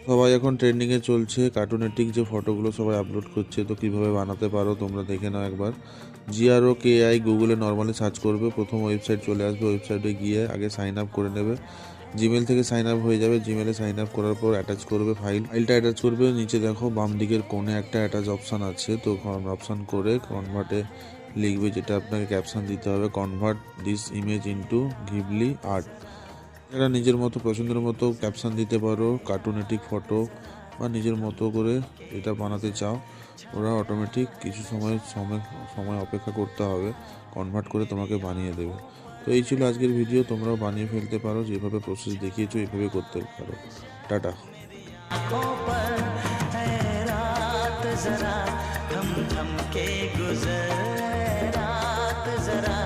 সবাই এখন ট্রেন্ডিংয়ে চলছে, কার্টুনেটিক যে ফটোগুলো সবাই আপলোড করছে। তো কীভাবে বানাতে পারো তোমরা দেখে নাও একবার। GROKI গুগলে নর্মালি সার্চ করবে, প্রথম ওয়েবসাইট চলে আসবে। ওয়েবসাইটে গিয়ে আগে সাইন আপ করে নেবে। জিমেল থেকে সাইন আপ হয়ে যাবে। জিমেলে সাইন আপ করার পর অ্যাটাচ করবে ফাইলটা অ্যাটাচ করবে। নিচে দেখো বাম দিকের কোণে একটা অ্যাটাচ অপশান আছে, তো অপশান করে কনভার্টে লিখবে যেটা আপনাকে ক্যাপশন দিতে হবে, convert this image into Ghibli art. এটা নিজের মতো পছন্দের মতো ক্যাপশন দিতে পারো, কার্টুনেটিক ফটো বা নিজের মতো করে এটা বানাতে চাও, ওরা অটোমেটিক কিছু সময় অপেক্ষা করতে হবে, কনভার্ট করে তোমাকে বানিয়ে দেবে। তো এই ছিল আজকের ভিডিও। তোমরাও বানিয়ে ফেলতে পারো, যেভাবে প্রসেস দেখিয়েছো এইভাবে করতে পারো। টাটা। आँखों पर है रात जरा थम थम के गुजर रात जरा